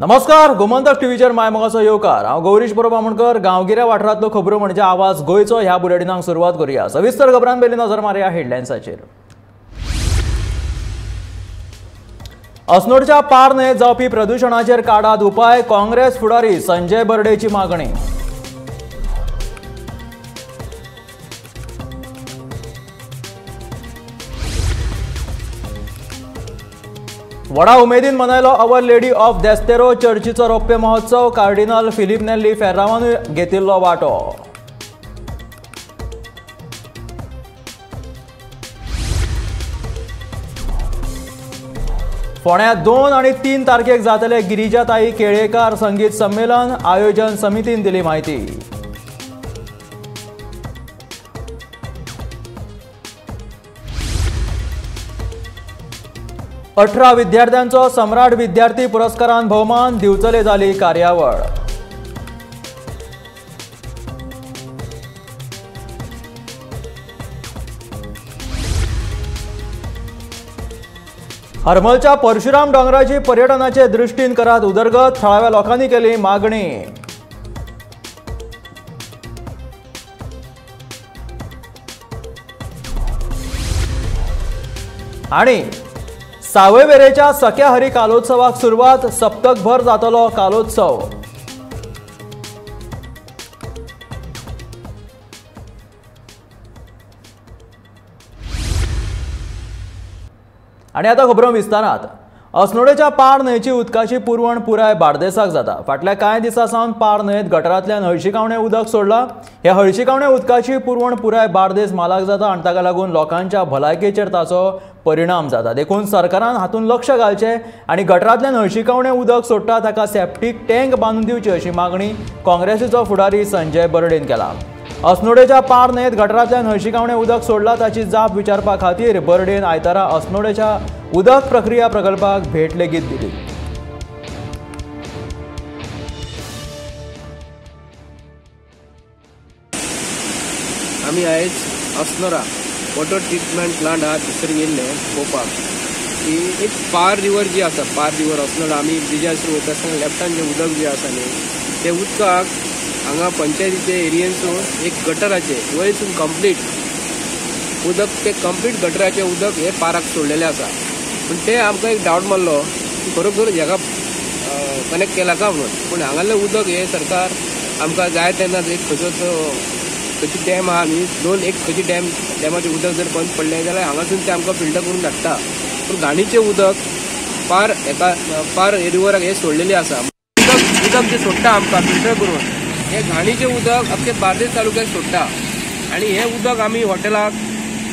नमस्कार, गोमंतक टीव्हीचेर मायमोगाचो येवकार। हांव गौरीश बामणकर। गांवगिऱ्या वाठारांतलो खबरो म्हणजे आवाज गोंयचो ह्या बुलेटिनाक सुरवात करूया। सविस्तर खबरांत पयलीं नजर मारया हेडलायन्साचेर। अस्नोडच्या पार न्हंयेत जावपी प्रदूषणाचेर काडात उपाय, काँग्रेस फुडारी संजय बर्डेची मागणी। व्हडा उमेदीन मनयलो अवर लेडी ऑफ देस्तेरो चर्चीचो रौप्य महोत्सव। कार्डिनल फिलिप नेल्ली फेर्रांवानूय घेतिल्लो वांटो। फोंड्या 2 आनी 3 तारखेक जातले गिरिजाताई केळयेकार संगीत संमेलन। आयोजन समितीन दिली माहिती। अठरा विद्यार्थ्यांचो सम्राट विद्यार्थी पुरस्कारान भोवमान। दिवचले जाली कार्यावळ। हरमलच्या परशुराम दोंगराची पर्यटनाचे दृश्टीन करात उदरगत। थळाव्या लोकांनी केली मागणी। आणि सावयवेरेच्या सख्या हरी कालोत्सवाक सुरवात। सप्तकभर जातलो कालोत्सव। आणि आता खबरो विस्तारात। अस्नोडेच्या पार न्हंयची उदकाची पुरवण पुराय बार्देसाक जाता। फाटल्या कांय दिसा सावन पार न्हंयेत गटारांतल्यान हळशिकावणें उदक सोडलां। ह्या हळशिकावणें उदकाची पुरवण पुराय बार्देस मालाक जाता आनी ताका लागून लोकांच्या भलायकेचेर ताचो परिणाम जाता। देखून सरकारान हातूंत लक्ष घालचें आनी गटारांतल्यान हळशिकावणें उदक सोडटा ताका सेप्टीक टँक बांदून दिवचे अशी मागणी काँग्रेसीचो फुडारी संजय बर्डेन केला। अस्नोडेच्या पार न्हंयेत गटारांतल्यान हळशिकावणें उदक सोडलां ताची जाप विचारपा खातीर बर्डेन आयतारा अस्नोडेच्या उदक प्रक्रिया प्रकल्पाक भेट लेगीत दिली। आमी आयज अस्नोरा वॉटर ट्रिटमेंट प्लांट हा थंयसर गेल्ले पळोवपाक की एक पार रिवर जी आसा, पार रिवर अस्नोडा आमी ब्रिजाचेर वयता आसतना लेफ्टान जें उदक जें आसा न्ही तें उदकाक हांगा पंचायतीचे एरियेनसून एक गटराचे वयरसून कंप्लीट उदक ते कंप्लीट गटराचें उदक हे पाराक सोडलेलें आसा। पूण ते आमकां एक डावट मारलो की खरोखर हाका कनेक्ट केला काय म्हणून। पूण हांगालें उदक हे सरकार आमकां जाय तेन्ना एक खंयची डॅम आहा न्ही एक खंयची डॅमाचें उदक जर बंद पडलें जाल्यार हांगासून तें आमकां फिल्टर करून धाडटा। पूण घाणीचें उदक पार रिवराक हे सोडलेलें आसा। उदक जें सोडटा आमकां फिल्टर करून हे घाणीचें उदक अख्खे बार्देस तालुक्याक सोडटा आनी हे उदक आमी हॉटेलाक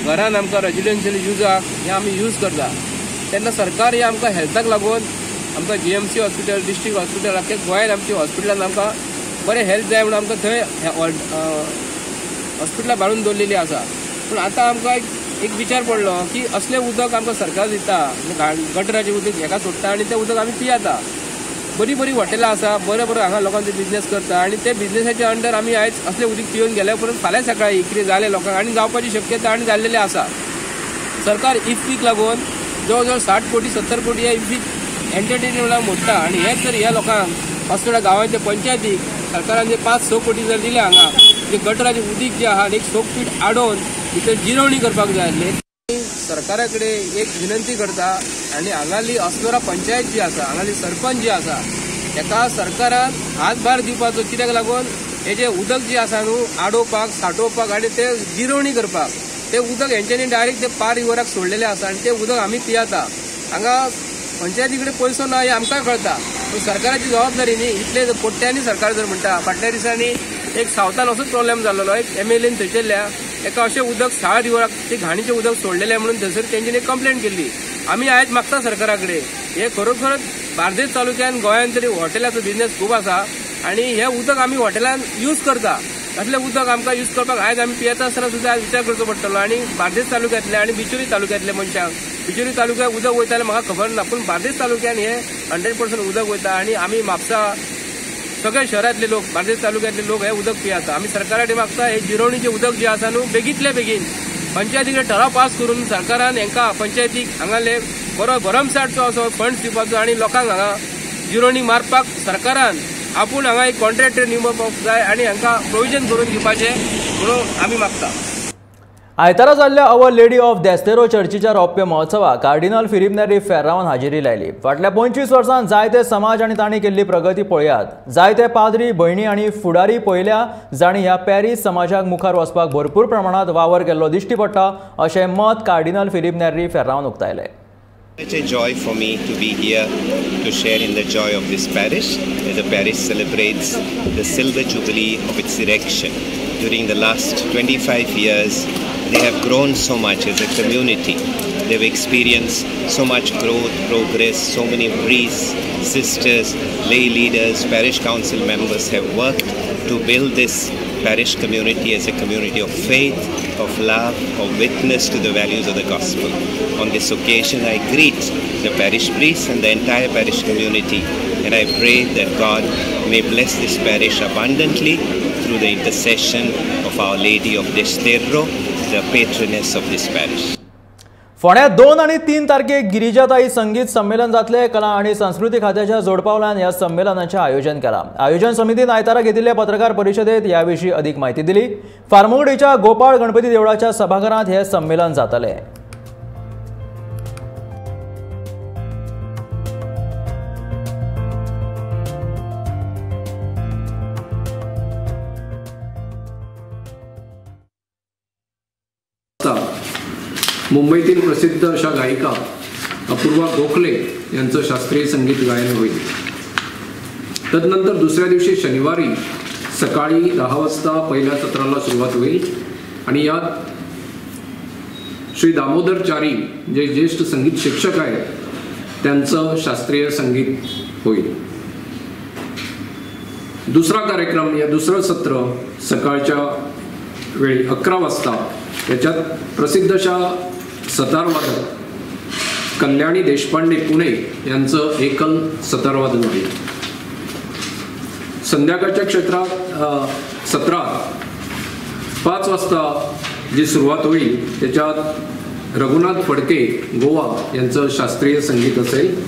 घरान आमकां रेजिडेन्शियल युजाक हे आमी यूज करता। तेन्ना सरकार हे आमकां हेल्थाक लागून आमकां GMC हॉस्पिटल, डिस्ट्रिक्ट हॉस्पिटल अख्खे गोंयांत आमच्या हॉस्पिटलान आमकां बरें हेल्थ जाय म्हणून आमकां थंय हॉस्पिटलां बांदून दवरलेली आसा। पूण आतां आमकां एक विचार पडलो की असलें उदक आमकां सरकार दिता, गटराचें उदक हेका सोडटा आनी तें उदक आमी पियेता। बरी बरी हॉटेलां आसा, बरे हांगा लोकांचो बिझनेस करता आनी ते बिझनेसाच्या अंडर आमी आयज असलें उदक पिवन गेले परत फाल्यां सकाळीं कितें जालें लोकांक आनी जावपाची शक्यता आनी जाल्लेली आसा। सरकार इफ्फीक लागून जवळ जवळ 60 कोटी 70 कोटी ह्या इफ्फीक एंटरटेनमेंटाक मोडटा आनी हेच जर ह्या लोकांक अस्नोडा गांवांच्या पंचायतीक सरकारान जे 5-6 कोटी जर दिले हांगा जे गटराचें उदीक जें आहा एक 100 फीट आडोवन भितर जिरवणी करपाक जाय आसली। सरकारा कडेन एक विनंती करता आनी हांगाली अस्नोरा पंचायत जी आसा, हांगाली सरपंच जी आसा ताका सरकारान हातभार दिवपाचो। कित्याक लागून हे जे उदक जे आसा न्हू आडोवपाक, साठोवपाक आनी ते जिरवणी करपाक ते उदक हेंच्यांनी डायरेक्ट ते पार रिवराक सोडलेलें आसा आनी ते उदक आमी पियेता। हांगा पंचायती कडेन पयसो ना हें आमकां कळटा, पूण सरकाराची जबाबदारी न्ही। इतले कोट्यांनी सरकार जर म्हणटा, फाटल्या दिसांनी एक सावथान असोच प्रॉब्लेम जाल्लो। एक MLAन थंयसरल्या एका अशें उदक 6 रिवराक ते घाणीचें उदक सोडलेलें म्हणून थंयसर तेंच्यांनी कंप्लेंट केल्ली। आमी आयज मागता सरकारा कडेन हे खरोखर बार्देस तालुक्यान गोंयांत तरी हॉटेलाचो बिझनेस खूब आसा आनी हे उदक आमी हॉटेलान यूज करता। असलें उदक आमकां यूज करपाक आयज आमी पियेता आसतना सुद्दां आयज विचार करचो पडटलो। आनी बार्देस तालुक्यांतले आनी बिचोली तालुक्यांतले मनशांक, बिचोली तालुक्यात उदक वयता जाल्यार म्हाका खबर ना, पूण बार्देस तालुक्यान हे 100% उदक वयता आनी आमी म्हापसा सगळे शहरातले लोक, बार्देस तालुक्यातले लोक हे उदक पियेता। आमी सरकाराकडे मागता हे जिरवणीचे उदक जे आसा न्हू बेगीतले बेगीन पंचायतीकडे ठराव पास करून सरकारान हेंका पंचायतीक हांगाले बरो भरमसाटचो असो फंड्स दिवपाचो आनी लोकांक हांगा जिरोनी मारपाक सरकारान आपूण हांगा एक कॉन्ट्रॅक्टर नेमपाक जाय आनी हांकां प्रोविजन करून दिवपाचें म्हणून आमी मागता. आयतारा जाल्ल्या अवर लेडी ऑफ देस्तेरो चर्चीच्या रौप्य महोत्सवाक कार्डिनल फिलिप नेरी फेर्रांवान हाजेरी लायली. फाटल्या 25 वर्सांत जायते समाज आनी तांणी केल्ली प्रगती पळयात. जायते पाद्री, भयणी आनी फुडारी पळयल्या जांणी ह्या पॅरीस समाजाक मुखार वचपाक भरपूर प्रमाणात वावर केल्लो दिश्टी पडटा अशें मत कार्डिनल फिलिप नेरी फेर्रांवान उक्तायलें. It's a joy for me to be here to share in the joy of this parish as the parish celebrates the silver jubilee of its erection. During the last 25 years, they have grown so much as a community. They've experienced so much growth, progress, so many priests, sisters, lay leaders, parish council members have worked to build this parish community as a community of faith, of love, of witness to the values of the gospel. On this occasion, I greet the parish priests and the entire parish community, and I pray that God may bless this parish abundantly through the intercession of Our Lady of Desterro, the patroness of this parish. फोंड्या 2 आनी 3 तारखेक गिरिजाताई संगीत संमेलन जातले. कला आनी संस्कृती खात्याच्या जोडपावलान ह्या संमेलनाचें आयोजन केलां. आयोजन समितीन आयतारा घेतिल्ल्या पत्रकार परिशदेंत ह्या विशीं अदीक म्हायती दिली. फार्मगुडीच्या गोपाळ गणपती देवळाच्या सभाघरांत हें संमेलन जातलें. मुंबईतील प्रसिद्ध अशा गायिका अपूर्वा गोखले यांचं शास्त्रीय संगीत गायन होईल. तदनंतर दुसऱ्या दिवशी शनिवारी सकाळी 10 वाजता पहिल्या सत्राला सुरुवात होईल आणि यात श्री दामोदर चारी जे ज्येष्ठ संगीत शिक्षक आहेत त्यांचं शास्त्रीय संगीत होईल. दुसरा कार्यक्रम या दुसरं सत्र सकाळच्या वेळी 11 वाजता याच्यात प्रसिद्ध अशा सतारवादक कल्याणी देशपांडे पुणे यांचं एकल सतारवादन होईल. संध्याकाळच्या सत्रात 5 वाजता जी सुरुवात होईल त्याच्यात रघुनाथ फडके गोवा यांचं शास्त्रीय संगीत असेल.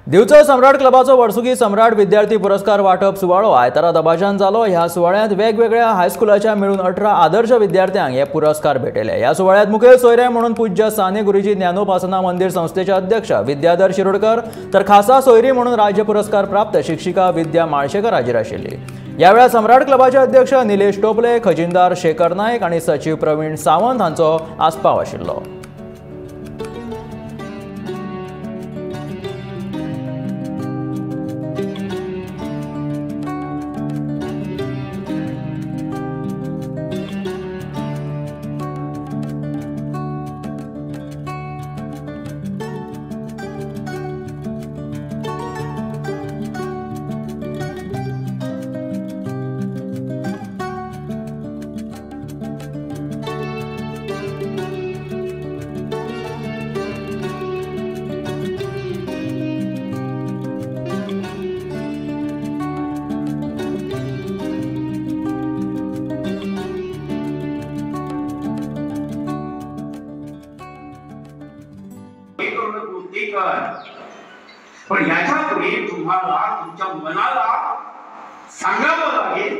दिवचल सम्राट क्लबाचो वर्सुकी सम्राट विद्यार्थी पुरस्कार वाटप सुवाळो आयतारा दबाजान जालो. ह्या सुवाळ्यांत वेगवेगळ्या हायस्कुलाच्या मेळून 18 आदर्श विद्यार्थ्यांक हे पुरस्कार भेटले. ह्या सुवाळ्यात मुखेल सोयरे म्हणून पूज्य साने गुरुजी ज्ञानोपासना मंदिर संस्थेचे अध्यक्ष विद्याधर शिरोडकर तर खासा सोयरी म्हणून राज्य पुरस्कार प्राप्त शिक्षिका विद्या माळशेकर हाजीर आशिल्ली. ह्या वेळार सम्राट क्लबाचे अध्यक्ष निलेश टोपले, खजिनदार शेखर नायक आणि सचिव प्रवीण सावंत हांचो आस्पाव आशिल्लो. पण याच्यापुढे तुम्हाला तुमच्या मनाला सांगावं लागेल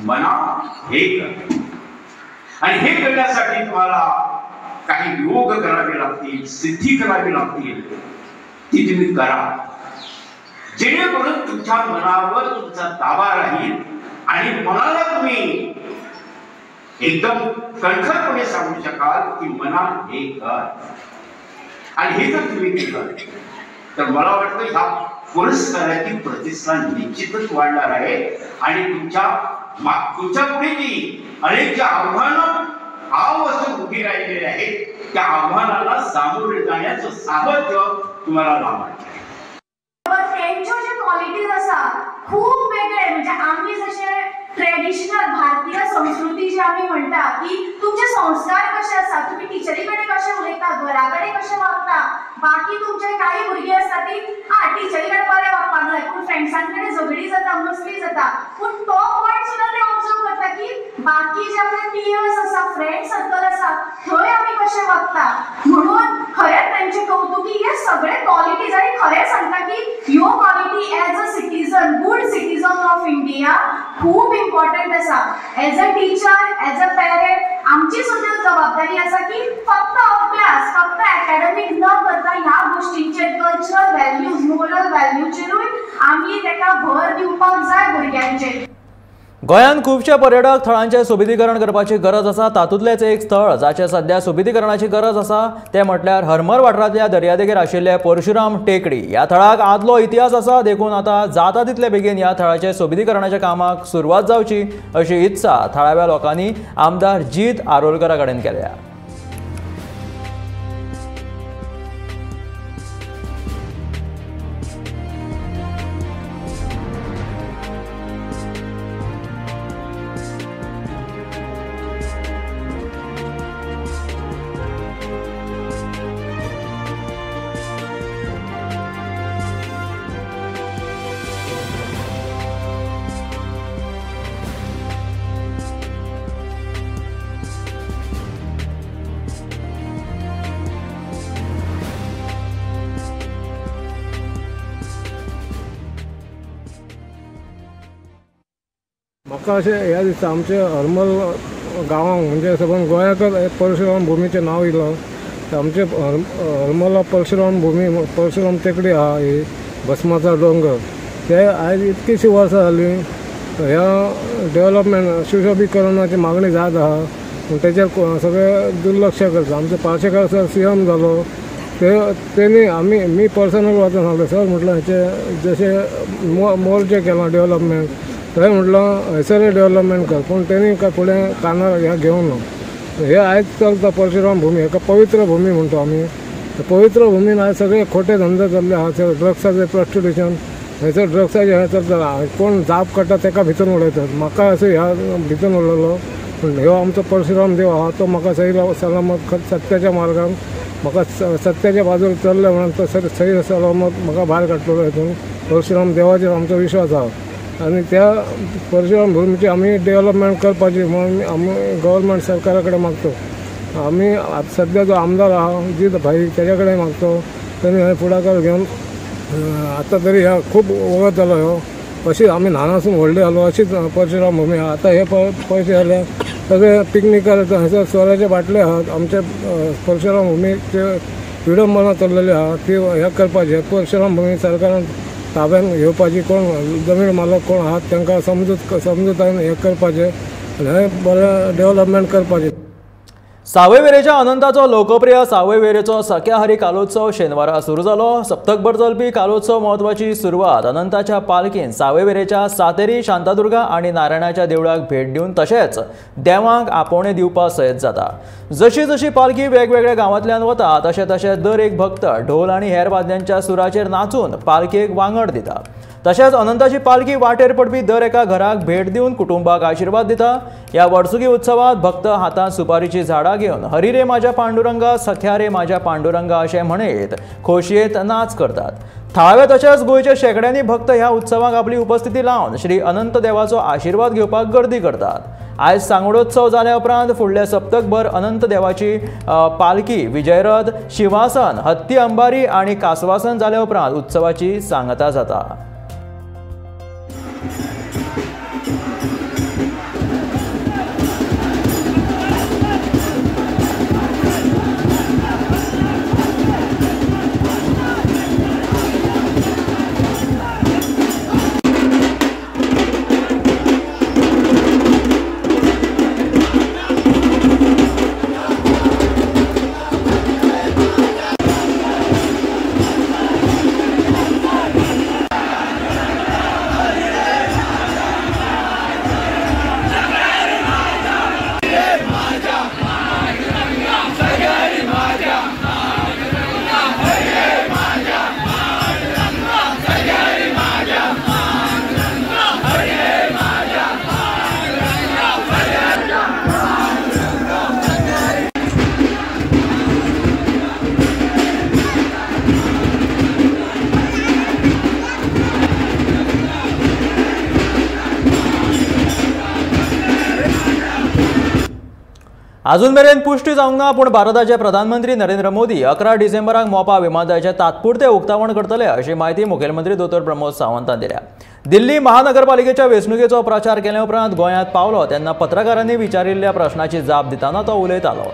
मना हे कर. आणि हे करण्यासाठी तुम्हाला काही योग करावे लागतील, सिद्धी करावी लागतील. ती तुम्ही करा जेणेकरून तुमच्या मनावर तुमचा ताबा राहील आणि मनाला तुम्ही एकदम कणखरपणे सांगू शकाल की मना हे कर. आणि हे जर तुम्ही केलं तर मला वाटतं ह्या पुरस्काराची प्रतिष्ठा निश्चितच वाढणार आहे आणि तुमच्या पुढे जी अनेक जे आव्हानं उभी राहिलेली आहेत त्या आव्हानाला सामोरे जाण्याचं सामर्थ्य तुम्हाला लाभणार आहे. त्यांच्या जे क्वालिटीज असा खूप वेगळे म्हणजे आम्ही जसे ट्रेडिशनल भारतीय संस्कृती जी आम्ही म्हणटा की तुमचे संस्कार कसे आसा, तुम्ही टिचरी कडेन कशे उलयता, घरा कडेन कशे वागता. बाकी तुमचे काही भुरगे आसता ती टिचरी कडेन बरें वागपाक जाय, पूण फ्रेंड्सां कडेन झगडी जाता, मस्ती जाता. पूण तो पॉयंट सुद्दां ते ऑब्जर्व करता की बाकी जे आपले पियर्स आसा, फ्रेंड सर्कल आसा, थंय आमी कशे वागता. म्हणून खरेंच तांचे कौतुक की हे सगळे क्वालिटीज आनी खरें सांगता की ह्यो quality as a citizen, good citizen of India खूब इम्पॉर्टंट आसा. As a teacher, as a parent आमची सुद्दां जबाबदारी आसा की फक्त अभ्यास, फक्त अकॅडमिक न करता ह्या गोष्टींचेर, कल्चरल व्हॅल्यूज, मोरल व्हॅल्यूचेरूय आमी ताका भर दिवपाक जाय भुरग्यांचेर. गोंयांत खुबशे पर्यटक थळांचे सोबितीकरण करपाची गरज आसा. तातूंतलेंच एक स्थळ जाचें सध्या सोबितीकरणाची गरज आसा तें म्हटल्यार हरमल वाठारांतल्या दर्यादेगेर आशिल्ले परशुराम टेकडी. ह्या थळाक आदलो इतिहास आसा, देखून आतां जाता तितले बेगीन ह्या थळाचे सोबितीकरणाच्या कामाक सुरवात जावची अशी इत्सा थळाव्या लोकांनी आमदार जीत आरोलकरा कडेन केल्या. म्हाका अशें ह्या दिसता आमच्या हरमल गांवांक म्हणजे सबंद गोंयाकच परशुराम भुमीचें नांव इल्लो. आमचे हरमला परशुराम भुमी, परशुराम टेकडी आहा ही भस्माचा दोंगर, ते आयज इतकीशीं वर्सां जालीं ह्या डेव्हलपमेंट सुशोभीकरणाची मागणी जायत आहा, पूण तेचेर सगळें दुर्लक्ष करता. आमचो पार्सेकर सर CM जालो तेणी मी पर्सनल वचून सांगलें, सर म्हटलं हेचे जशें मोर्चे केलां डेव्हलपमेंट थंय म्हटलं हयसर डेव्हलपमेंट कर, पूण तेणी काय फुडें कानार ह्या घेवंक ना. हे आयज चलता परशुराम भूमी, हेका पवित्र भूमी म्हणतो आमी. पवित्र भुमीन आयज सगळे खोटे धंदे चल्ले आहा. ड्रग्साचें प्रॉस्टिट्यूशन, हयसर ड्रग्साचें हें चलता. कोण जाप काडटा तेका भितर उडयतात. म्हाका असो ह्या भितर उडयलो, पूण ह्यो आमचो परशुराम देव आहा तो म्हाका सही सलामत सत्याच्या मार्गान म्हाका सत्याच्या बाजून चल्ले म्हणून तो सही सलामत म्हाका भायर काडटलो. हितून परशुराम देवाचेर आमचो विश्वास आहा आनी त्या परशुराम भुमीची आमी डेव्हलपमेंट करपाची म्हणून आमी गव्हर्मेंट सरकारा कडेन मागतो. आमी सद्या जो आमदार आहा जीत भाई तेज्या कडेन मागतो, तेणी हे फुडाकार घेवन आतां तरी ह्या खूब वगत जालो ह्यो. अशी आमी ल्हानासून व्हडली जालो अशीच परशुराम भुमी आहा. आतां हे पयशे जाले सगळे पिकनिकार हयसर सोऱ्याचे बाटले आहात. आमचे परशुराम भुमीचे विडंबना चल्लेली आहा ती हे करपाचे. परशुराम भुमी सरकारान ताब्यान घेवपाची, कोण जमीन मालक कोण आहात तांकां समजूतायेन हे करपाचें आनी हे बरें डेव्हलपमेंट करपाचें. सावय वेरेच्या अनंताचो लोकप्रिय सावय वेरेचो सख्याहरी कालोत्सव शेनवारा सुरू जालो. सप्तकभर चलपी कालोत्सव महत्वाची सुरवात अनंताच्या पालखेन सावय वेरेच्या सातेरी, शांतादुर्गा आणि नारायणाच्या देवळाक भेट दिवन तशेंच देवांक आपोवणे दिवपा सयत जाता. जशी जशी पालखी वेगवेगळ्या गांवांतल्यान वता तशें तशें दर एक भक्त ढोल आनी हेर वाद्यांच्या सुराचेर नाचून पालखेक वांगड दिता. तशेंच अनंताची पालखी वाटेर पडपी दर एका घराक भेट दिवन कुटुंबाक आशिर्वाद दिता. ह्या वर्सुकी उत्सवात भक्त हातांत सुपारीची झाडां घेवन हरी रे म्हाज्या पांडुरंगा, सख्या रे म्हाज्या पांडुरंगा अशें म्हणत खोशयेंत नाच करतात. थळावे तशेंच गोंयचे शेकड्यांनी भक्त ह्या उत्सवाक आपली उपस्थिती लावन श्री अनंत देवाचो आशिर्वाद घेवपाक गर्दी करतात. आयज सांगोडोत्सव जाल्या उपरांत फुडले सप्तकभर अनंत देवाची पालखी, विजयरथ, शिवासन, हत्ती अंबारी आनी कासवासन जाल्या उपरांत उत्सवाची सांगता जाता. अजून मेरेन पुष्टी जावंक ना, पूण भारताचे प्रधानमंत्री नरेंद्र मोदी 11 डिसेंबराक मोपा विमानतळाचें तात्पुरतें उक्तावण करतले अशी माहिती मुखेलमंत्री दोतोर प्रमोद सावंतान दिल्या. दिल्ली महानगरपालिकेच्या वेंचणुकेचो प्रचार केले उपरांत गोंयांत पावलो तेन्ना पत्रकारांनी विचारिल्ल्या प्रश्नाची जाप दितना तो उलयतालो.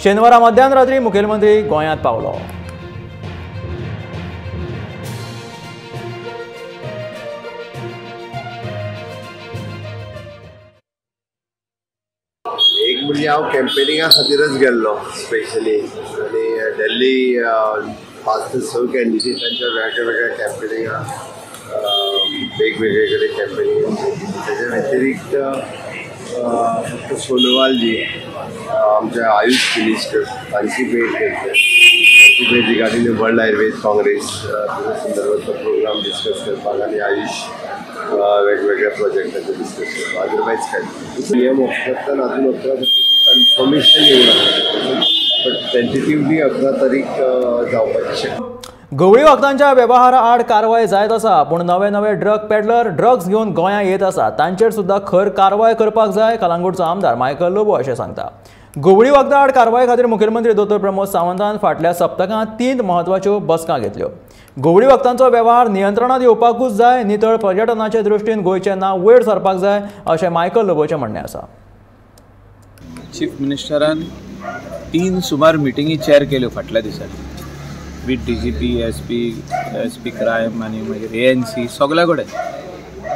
शेनवारा मध्यानरात्री मुखेलमंत्री गोंयांत पावलो. एक म्हणजे हांव कॅम्पेनिंगा खातीरच गेल्लो स्पेशली, आनी दिल्ली 5 ते 6 कॅन्डिडेटांच्या वेगळ्या कॅम्पेनिंगा वेगवेगळे कडेन कॅम्पेनिंग. तेजे व्यतिरिक्त फक्त सोनोवालजी आमचे आयुष मिनिस्टर तांची भेट घेतली. तांची भेट regarding the world Ayurveda Congress त्या संदर्भातलो प्रोग्राम डिस्कस करपाक आनी आयुष वेगवेगळ्या प्रोजेक्टाचें डिस्कस करपाक. अदरवायज काय PM ऑफिसांतल्यान अजून 11 तारखेची कन्फर्मेशन येवना, बट टेंटेटिवली 11 तारीख जावपाची शक्यता. गवळी वखदांच्या वेवहारा आड कारवाय जायत आसा, पूण नवे नवे ड्रग पेडलर ड्रग्स घेवन गोंयांत येत आसात तांचेर सुद्दां खर कारवाय करपाक जाय, कलंगूटचो आमदार मायकल लोबो अशें सांगता. गवळी वखदां आड कारवाय खातीर मुखेलमंत्री दोतोर प्रमोद सावंतान फाटल्या सप्तकांत 3 म्हत्वाच्यो बसका घेतल्यो. गवळी वखदांचो वेव्हार नियंत्रणात येवपाकूच जाय, नितळ पर्यटनाचे दृश्टीन गोंयचें नांव वयर सरपाक जाय अशें मायकल लोबोचें म्हणणें आसा. चीफ मिनिस्टरान 3 सुमार मिटिंगी चॅर केल्यो फाटल्या दिसांनी विथ DGP, SP क्रायम आनी मागीर ANC सगळ्या कडेन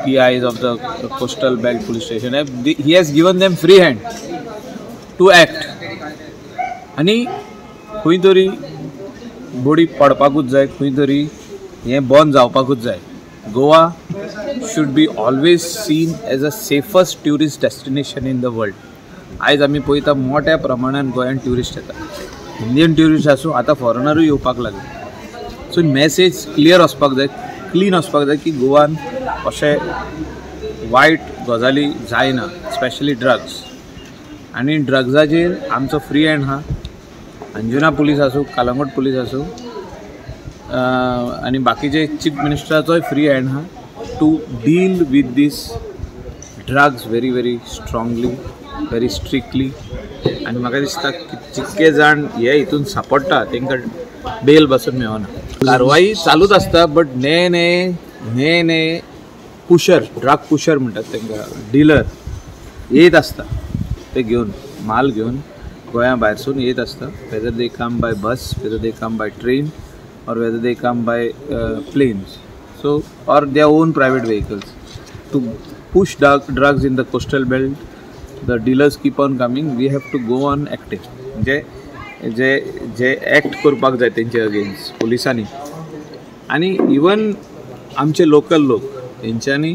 PIs of the coastal belt police station. He has given them free hand to act आनी खंय तरी बोडी पडपाकूच जाय, खंय तरी हें बंद जावपाकूच जाय. Goa should be always seen as a safest tourist destination in the world. आयज आमी पळयता मोठ्या प्रमाणात गोंयांत ट्युरिस्ट येता, इंडियन ट्युरिस्ट आसूं आतां फॉरेनरूय येवपाक लागले. सो मॅसेज क्लियर वचपाक जाय, क्लीन वचपाक जाय की गोवान अशे वायट गजाली जायना, स्पेशली ड्रग्स. आनी ड्रग्साचेर आमचो फ्री हँड आहा. अंजुना पुलीस आसूं, कलंगूट पुलीस आसूं आनी बाकीचे चीफ मिनिस्टराचोय फ्री हँड आहा to deal with these drugs very very strongly, very strictly. आनी म्हाका दिसता की जितके जाण हे हितून सांपडटा तांकां बेल बसून मेळना. कारवाई चालूच आसता, बट ने पुशर, ड्रग पुशर म्हणटात तांकां, डीलर येत आसता, ते घेवन माल घेवन गोंया भायरसून येत आसता. Whether they come by bus, whether they come by train, or whether they come by planes, so or their own private vehicles to push drugs in the coastal belt. The dealers keep on coming. We have to go on acting. जे act करपाक जाय तेंचे against पुलिसांनी आनी even आमचे local लोक तेंच्यांनी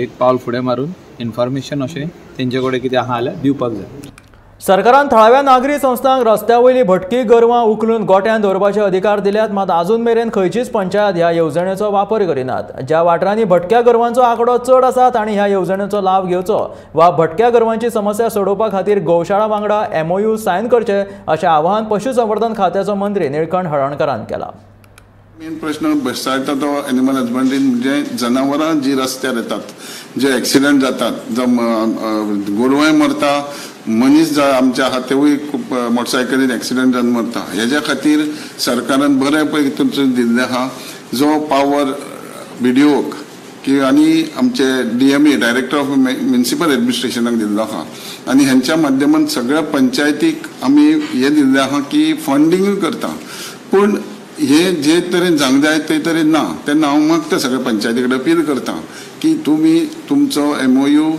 एक पावल फुडें मारून इन्फॉर्मेशन अशें तेंचे कडेन कितें आहा जाल्यार दिवपाक जाय. सरकारान थळाव्या नागरी संस्थांक रस्त्या वयली भटकी गोरवां उखलून गोठ्यांत दवरपाचे अधिकार दिल्यात, मात अजून मेरेन खंयचीच पंचायत ह्या येवजणेचो वापर करिनात. ज्या वाठारांनी भटक्या गोरवांचो आंकडो चड आसात आनी ह्या येवजणेचो लाव घेवचो वा भटक्या गोरवांची समस्या सोडोवपा खातीर गोशाळा वांगडा MOU सायन करचे अशें आवाहन पशुसंवर्धन खात्याचो मंत्री निळकंठ हळर्णकरान केलां. मेन प्रश्न भेडसावता तो एनिमल हजबंड्रीन म्हणजे जनावरां जी रस्त्यार येतात, जे एक्सिडेंट जातात, गोरवांय मरता, मनीस आमचे आहा तेवूय खूब मोटरसायकलीन एक्सिडेंट जावन मरता. हेज्या खातीर सरकारान बरे पैकी दिल्ले आहा जो पावर BDOक की आनी आमचे DMA डायरेक्टर ऑफ म्युनिसिपल एडमिनिस्ट्रेशनाक दिल्लो आहा आनी हेंच्या माध्यमान सगळ्या पंचायतीक आमी हे दिल्ले आहा की फंडिंगूय करता. पूण हे जे तरेन जावंक जाय ते तरेन ना. तेन्ना हांव मागता सगळ्या पंचायती कडेन अपील करता की तुमी तुमचो MOU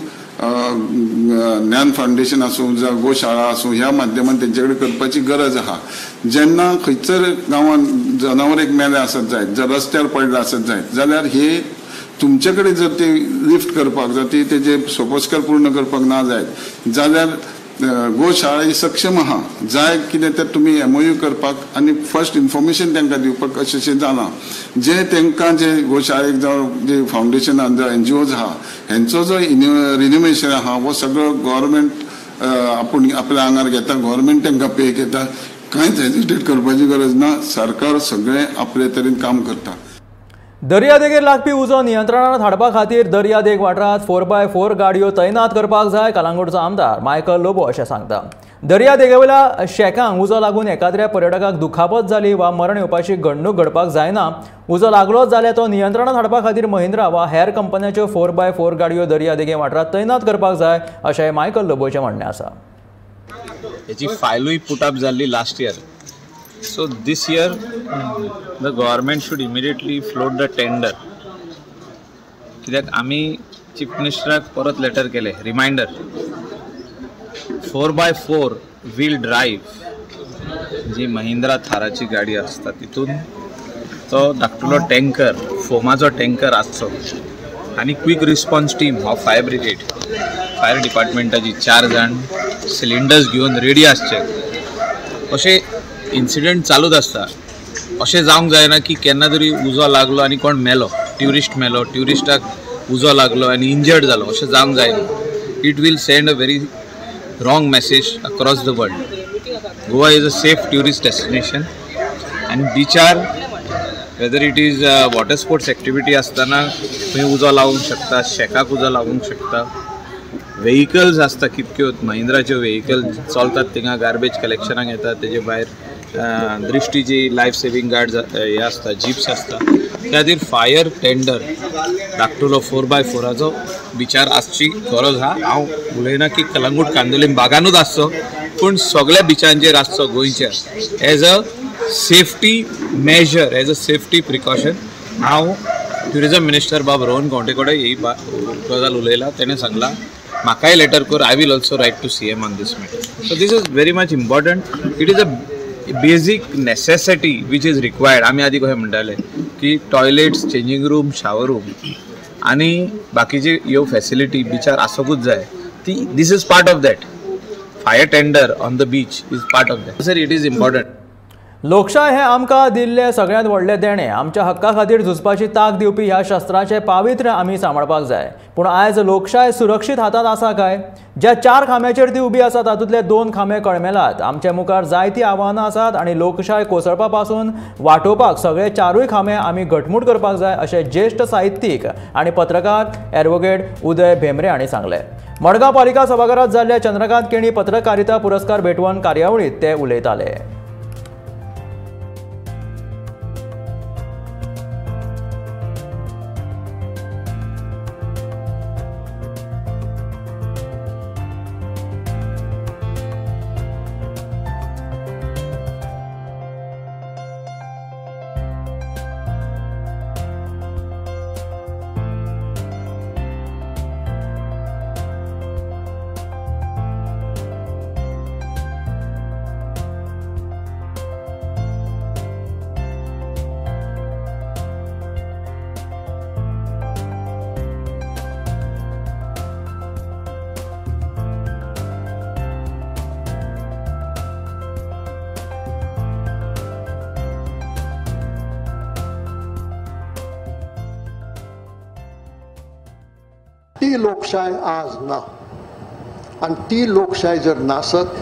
ज्ञान फाउंडेशन आसूं जावं गोशाळा आसूं ह्या माध्यमान तेंचे कडेन करपाची गरज आहा. जेन्ना खंयसर गांवांत जनावर एक मेले आसत जायत, जर रस्त्यार पडले आसत जायत जाल्यार हे तुमचे कडेन जर ते लिफ्ट करपाक जर ती तेजे सोपोस्कर पूर्ण करपाक ना जायत जाल्यार गोशाळा ही सक्षम आहा. जाय कितें तर तुमी MOU करपाक आनी फर्स्ट इन्फॉर्मेशन तांकां दिवपाक अशें जालां. जे तांकां जे गोशाळेक जावं जे फाउंडेशनान जावं NGOs आहा हेंचो जो रिन्युमेशन आहा हो सगळो गव्हर्मेंट आपूण आपल्या आंगार घेता, गव्हर्मेंट तांकां पे घेता. कांयच हेजिटेट करपाची गरज ना. सरकार सगळें आपले तरेन काम करता. दर्यादेगेर लागपी उजो नियंत्रणांत हाडपा खातीर दर्यादेग वाठारांत 4x4 गाडयो तैनात करपाक जाय, कलंगूटचो आमदार मायकल लोबो अशें सांगता. दर्यादेगेवेल्या शेकांक उजो लागून एखाद्या पर्यटकाक दुखापत जाली वा मरण येवपाची घडणूक घडपाक जायना. उजो लागलोच जाल्यार तो नियंत्रणांत हाडपा खातीर महिंद्रा वा हेर कंपन्यांच्यो 4x4 गाडयो दर्यादेगे वाठारांत तैनात करपाक जाय अशें मायकल लोबोचें म्हणणें आसा. हेची फायलूय पुटअप जाल्ली last year. So this year the government should immediately float the tender. कित्याक आमी चीफ मिनिस्टराक परत लेटर केले रिमाइंडर 4x4 व्हील ड्राईव्ह जी महिंद्रा थाराची गाडी आसता तितून तो धाकटुलो टँकर फोमाचो टँकर आसचो आनी क्विक रिस्पॉन्स टीम हो फायर डिपार्टमेंटाची 4 जाण सिलिंडर्स घेवन रेडी आसचे. अशें इन्सिडेंट चालूच आसता. अशें जावंक जायना की केन्ना तरी उजो लागलो आनी कोण मेलो, ट्युरिस्टाक उजो लागलो आनी इंजर्ड जालो, अशें जावंक जायना. It will send a very wrong message across the world. Goa is a safe tourist destination आनी बिचार whether it is water sports activity आसतना थंय उजो लावूंक शकता, शेकाक उजो लावूंक शकता. व्हेइकल्स आसता कितक्यो महिंद्राच्यो व्हेइकल चलतात थिंगा गार्बेज कलेक्शनाक येतात. तेजे भायर दृष्टीची लायफ सेविंग गार्ड हे आसता, जिप्स आसता. त्या खातीर फायर टेंडर धाकटुलो 4x4 बिचार आसची गरज आहा. हांव उलयना की कलंगूट कांदोलीम बागानूच आसचो, पूण सगळ्या बिचांचेर आसचो गोंयच्या as a safety major, as a safety precaution. हांव ट्युरिजम मिनिस्टर बाब रोहन गांवटे कडेन ही गजाल उलयला. तेणें सांगला म्हाकाय लेटर कर, I will also write to CM on this matter. So this is very much important. It is a basic necessity which is required. आमी आदी कशें म्हणटाले की toilets, changing room, shower room आनी बाकीची ह्यो फॅसिलिटी बिचार आसोकूच जाय. ती this is part of that. Fire tender on the beach is part of that. Sir it is important. लोकशाय हे आमकां दिल्लें सगळ्यांत व्हडलें देणें. आमच्या हक्का खातीर झुजपाची तांक दिवपी ह्या शस्त्राचें पावित्र्य आमी सांबाळपाक जाय. पूण आयज लोकशाय सुरक्षीत हातांत आसा काय? ज्या 4 खांब्याचेर ती उबी आसा तातूंतले 2 खांबे कळमेलात. आमच्या मुखार जायतीं आव्हानां आसात आनी लोकशाय कोसळपा पासून वाटोवपाक सगळे 4ूय खांबे आमी घटमूट करपाक जाय अशें ज्येश्ठ साहित्यीक आनी पत्रकार ॲडव्होकेट उदय भेंब्रे हांणी सांगलें. मडगांव पालिका सभाघरांत जाल्ल्या चंद्रकांत केणी पत्रकारिता पुरस्कार भेटवण कार्यावळींत ते उलयताले. ती लोकशाय आज ना आणि ती लोकशाय जर नासत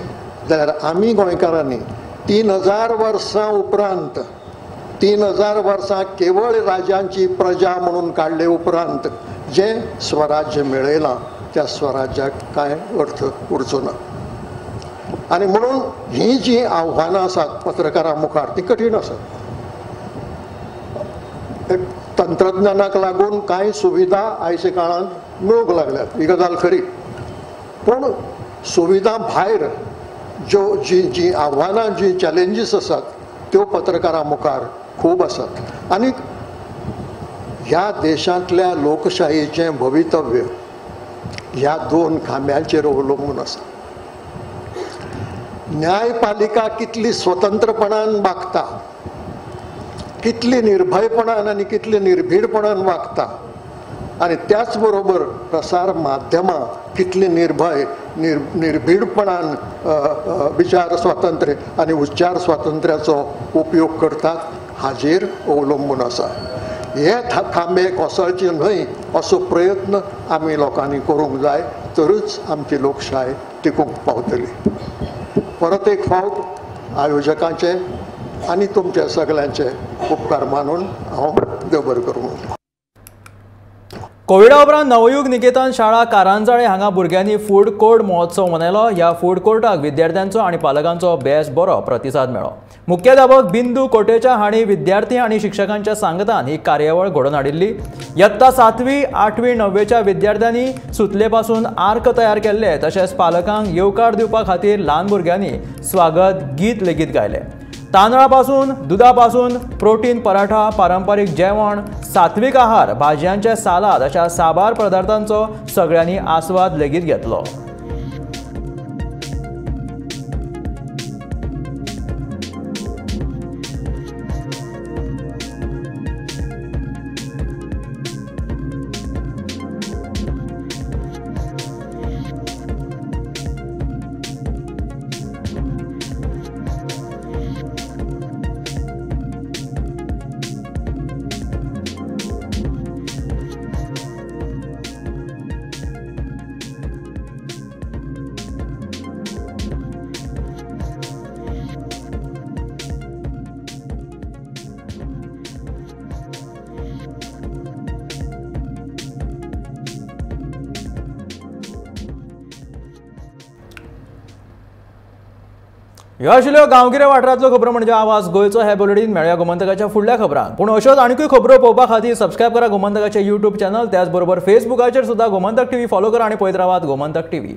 जाल्यार आमी गोंयकारांनी 3000 वर्सां उपरांत 3000 वर्सां केवळ राजांची प्रजा म्हणून काडले उपरांत जे स्वराज्य मेळयलां त्या स्वराज्याक कांय अर्थ उरचो ना. आनी म्हणून ही जी आव्हानां आसात पत्रकारां मुखार ती कठीण आसात. तंत्रज्ञानाक लागून कांय सुविधा आयच्या काळांत मेळूंक लागल्यात, ही गजाल खरी. पूण सुविधा भायर जी आव्हानां जी चॅलेंजीस आसात त्यो पत्रकारां मुखार खूब आसात. आनी ह्या देशांतल्या लोकशायेचें भवितव्य ह्या 2 खांब्यांचेर अवलंबून आसा. न्यायपालिका कितली स्वतंत्रपणान वागता, कितली निर्भयपणान आनी कितली निर्भीडपणान वागता, आनी त्याच बरोबर प्रसार माध्यमां कितली निर्भीडपणान विचार स्वातंत्र्य आनी उच्चार स्वातंत्र्याचो उपयोग करतात हाजेर अवलंबून आसा. हे खांबे कोसळचे न्हय असो प्रयत्न आमी लोकांनी करूंक जाय, तरच आमची लोकशाय टिकूंक पावतली. परत एक फावट आयोजकांचे आनी तुमचे सगळ्यांचे उपकार मानून हांव देव बरें करूं. कोविडा उपरांत नवयुग निकेतन शाळा कारंजाळे हांगा भुरग्यांनी फूड कोर्ट महोत्सव मनयलो. ह्या फूड कोर्टाक विद्यार्थ्यांचो आनी पालकांचो बेस बरो प्रतिसाद मेळ्ळो. मुख्याध्यापक बिंदू कोटेचा हांणी विद्यार्थी आनी शिक्षकांच्या सांगतान ही कार्यावळ घडोवन हाडिल्ली. इयत्ता 7वी, 8वी, 9वेच्या विद्यार्थ्यांनी सुतले पासून आर्क तयार केल्ले. तशेंच पालकांक येवकार दिवपा खातीर ल्हान भुरग्यांनी स्वागत गीत लेगीत गायले. तांदळा पासून, दुधा पासून प्रोटीन पराठा, पारंपारीक जेवण, सात्विक आहार, भाजयांचे सालाद अशा साबार पदार्थांचो सगळ्यांनी आस्वाद लेगीत घेतलो. ह्यो आशिल्ल्यो गांवगिरे वाठारांतल्यो खबरो म्हणजे आवाज गोंयचो. हे बुलेटिन मेळया गोमंतकाच्या फुडल्या खबरांक. पूण अश्योच आनीकूय खबरो पळोवपा खातीर सबस्क्रायब करा गोमंतकाचें YouTube चॅनल. त्याच बरोबर फेसबुकाचेर सुद्दां गोमंतक TV फॉलो करा आनी पळयत रावात गोमंतक TV.